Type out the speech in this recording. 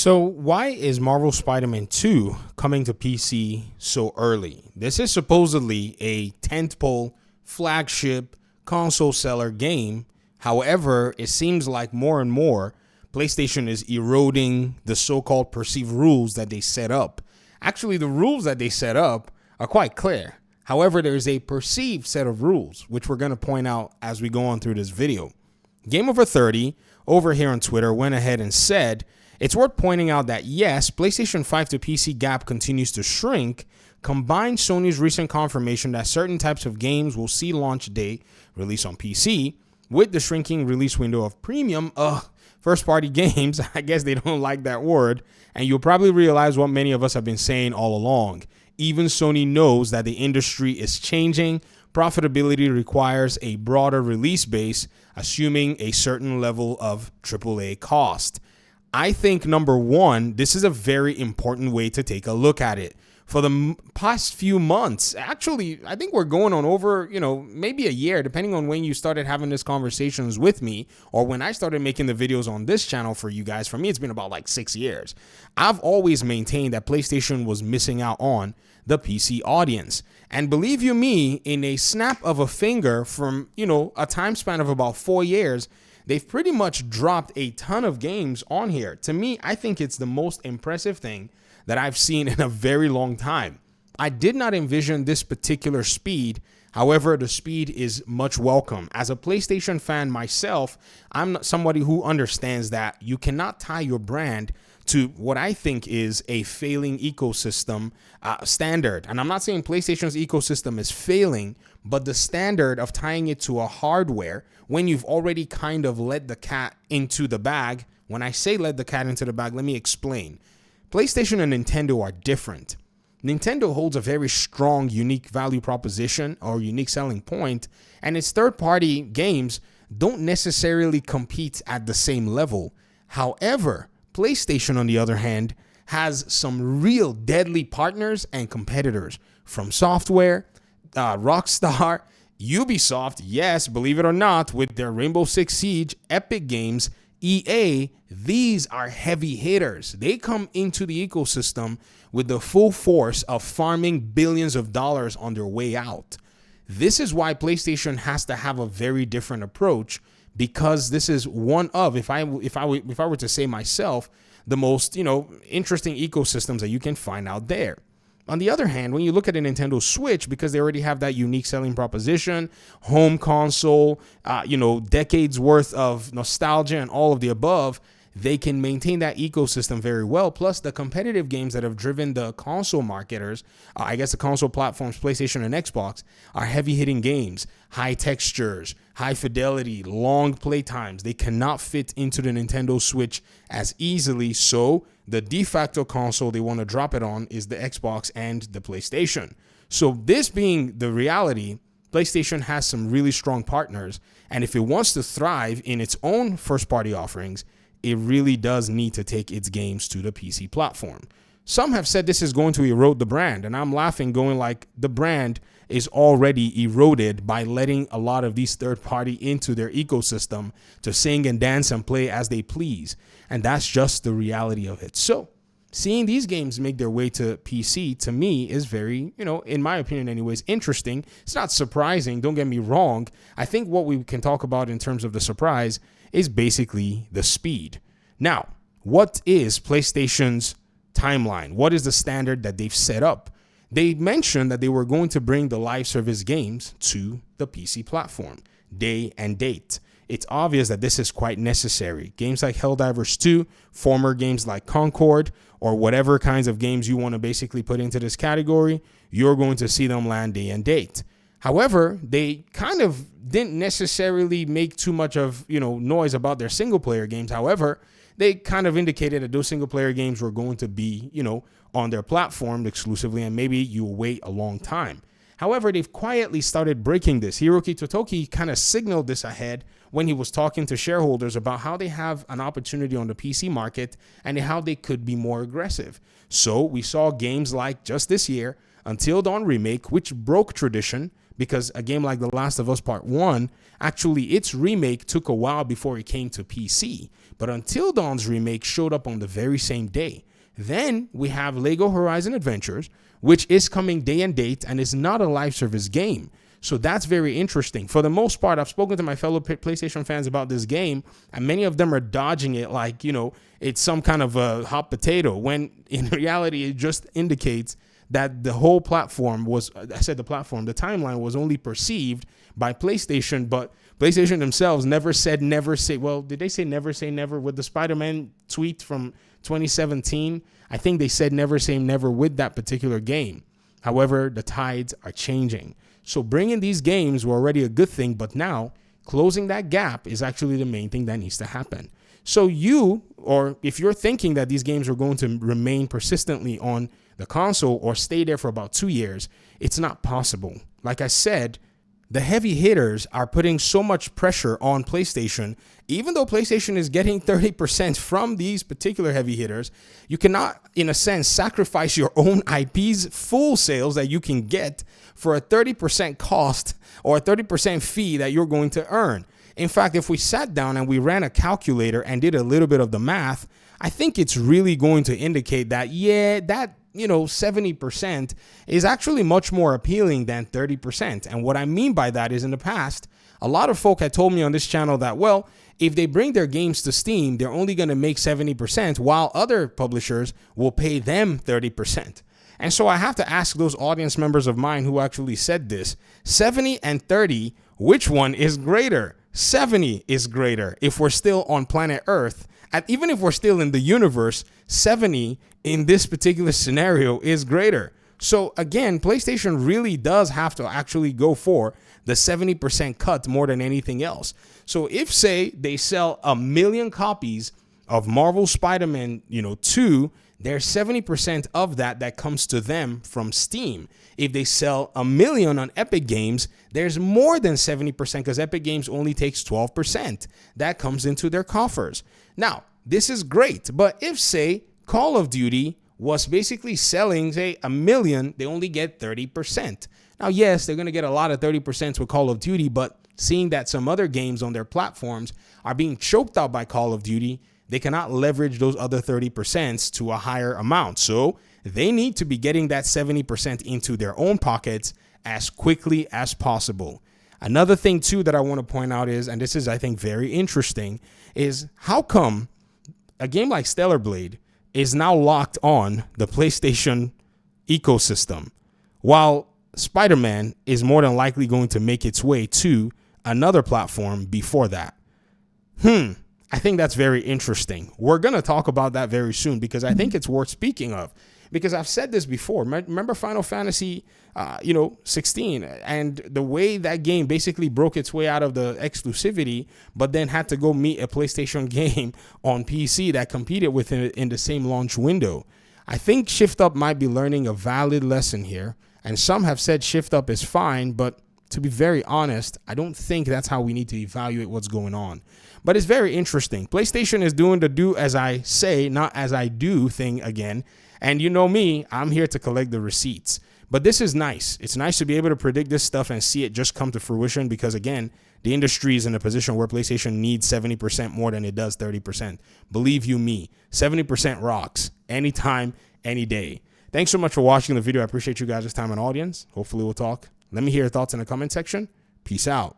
So, why is Marvel Spider-Man 2 coming to PC so early? This is supposedly a tentpole flagship console seller game. However, it seems like more and more PlayStation is eroding the so-called perceived rules that they set up. Actually, the rules that they set up are quite clear. However, there is a perceived set of rules, which we're going to point out as we go on through this video. Game Over 30 over here on Twitter went ahead and said, it's worth pointing out that yes, PlayStation 5 to PC gap continues to shrink, combined Sony's recent confirmation that certain types of games will see launch day release on PC with the shrinking release window of premium first-party games. I guess they don't like that word, and you'll probably realize what many of us have been saying all along. Even Sony knows that the industry is changing. Profitability requires a broader release base, assuming a certain level of AAA cost. I think, number one, this is a very important way to take a look at it. For the past few months, actually, I think we're going on over, maybe a year, depending on when you started having these conversations with me or when I started making the videos on this channel for you guys. For me, it's been about like 6 years. I've always maintained that PlayStation was missing out on the PC audience. And believe you me, in a snap of a finger from, a time span of about 4 years, they've pretty much dropped a ton of games on here. To me, I think it's the most impressive thing that I've seen in a very long time. I did not envision this particular speed. However, the speed is much welcome. As a PlayStation fan myself, I'm not somebody who understands that you cannot tie your brand to what I think is a failing ecosystem standard. And I'm not saying PlayStation's ecosystem is failing, but the standard of tying it to a hardware when you've already kind of let the cat into the bag. When I say let the cat into the bag, let me explain. PlayStation and Nintendo are different. Nintendo holds a very strong, unique value proposition or unique selling point, and its third-party games don't necessarily compete at the same level. However, PlayStation, on the other hand, has some real deadly partners and competitors from Software, Rockstar, Ubisoft, yes, believe it or not, with their Rainbow Six Siege, Epic Games, EA. These are heavy hitters. They come into the ecosystem with the full force of farming billions of dollars on their way out. This is why PlayStation has to have a very different approach, because this is one of, if I were to say myself, the most, interesting ecosystems that you can find out there. On the other hand, when you look at a Nintendo Switch, because they already have that unique selling proposition, home console, decades worth of nostalgia and all of the above, they can maintain that ecosystem very well. Plus, the competitive games that have driven the console marketers, the console platforms, PlayStation and Xbox, are heavy-hitting games, high textures, high fidelity, long play times. They cannot fit into the Nintendo Switch as easily. So the de facto console they want to drop it on is the Xbox and the PlayStation. So this being the reality, PlayStation has some really strong partners. And if it wants to thrive in its own first-party offerings, it really does need to take its games to the PC platform. Some have said this is going to erode the brand, and I'm laughing, going like the brand is already eroded by letting a lot of these third party into their ecosystem to sing and dance and play as they please. And that's just the reality of it. So seeing these games make their way to PC, to me, is very, in my opinion anyways, interesting. It's not surprising, don't get me wrong. I think what we can talk about in terms of the surprise is basically the speed. Now, what is PlayStation's timeline? What is the standard that they've set up? They mentioned that they were going to bring the live service games to the PC platform, day and date. It's obvious that this is quite necessary. Games like Helldivers 2, former games like Concord, or whatever kinds of games you want to basically put into this category, you're going to see them land day and date. However, they kind of didn't necessarily make too much of, noise about their single player games. However, they kind of indicated that those single player games were going to be, on their platform exclusively, and maybe you'll wait a long time. However, they've quietly started breaking this. Hiroki Totoki kind of signaled this ahead when he was talking to shareholders about how they have an opportunity on the PC market and how they could be more aggressive. So we saw games like just this year, Until Dawn Remake, which broke tradition because a game like The Last of Us Part 1, actually its remake took a while before it came to PC. But Until Dawn's remake showed up on the very same day. Then we have Lego Horizon Adventures, which is coming day and date and is not a live service game. So that's very interesting. For the most part, I've spoken to my fellow PlayStation fans about this game, and many of them are dodging it like, it's some kind of a hot potato, when in reality, it just indicates that the whole platform was, the timeline was only perceived by PlayStation, but PlayStation themselves never say, well, did they say never with the Spider-Man tweet from 2017? I think they said never say never with that particular game. However, the tides are changing. So bringing these games were already a good thing, but now closing that gap is actually the main thing that needs to happen. So if you're thinking that these games are going to remain persistently on the console or stay there for about 2 years, it's not possible. Like I said, the heavy hitters are putting so much pressure on PlayStation. Even though PlayStation is getting 30% from these particular heavy hitters, you cannot, in a sense, sacrifice your own IP's full sales that you can get for a 30% cost or a 30% fee that you're going to earn. In fact, if we sat down and we ran a calculator and did a little bit of the math, I think it's really going to indicate that, 70% is actually much more appealing than 30%. And what I mean by that is, in the past, a lot of folk had told me on this channel that, well, if they bring their games to Steam, they're only going to make 70%, while other publishers will pay them 30%. And so I have to ask those audience members of mine who actually said this, 70 and 30, which one is greater? 70 is greater if we're still on planet Earth. And even if we're still in the universe, 70 in this particular scenario is greater. So again, PlayStation really does have to actually go for the 70% cut more than anything else. So if, say, they sell 1 million copies of Marvel Spider-Man, 2, there's 70% of that comes to them from Steam. If they sell 1 million on Epic Games, there's more than 70% because Epic Games only takes 12%. That comes into their coffers. Now, this is great, but if, say, Call of Duty was basically selling, say, 1 million, they only get 30%. Now, yes, they're going to get a lot of 30% with Call of Duty, but seeing that some other games on their platforms are being choked out by Call of Duty, they cannot leverage those other 30% to a higher amount. So they need to be getting that 70% into their own pockets as quickly as possible. Another thing, too, that I want to point out is, and this is, I think, very interesting, is how come a game like Stellar Blade is now locked on the PlayStation ecosystem, while Spider-Man is more than likely going to make its way to another platform before that. I think that's very interesting. We're going to talk about that very soon because I think it's worth speaking of. Because I've said this before. Remember Final Fantasy, 16, and the way that game basically broke its way out of the exclusivity, but then had to go meet a PlayStation game on PC that competed with it in the same launch window. I think Shift Up might be learning a valid lesson here, and some have said Shift Up is fine, but to be very honest, I don't think that's how we need to evaluate what's going on. But it's very interesting. PlayStation is doing the do as I say, not as I do thing again. And you know me, I'm here to collect the receipts. But this is nice. It's nice to be able to predict this stuff and see it just come to fruition because, again, the industry is in a position where PlayStation needs 70% more than it does 30%. Believe you me, 70% rocks anytime, any day. Thanks so much for watching the video. I appreciate you guys' time and audience. Hopefully we'll talk. Let me hear your thoughts in the comment section. Peace out.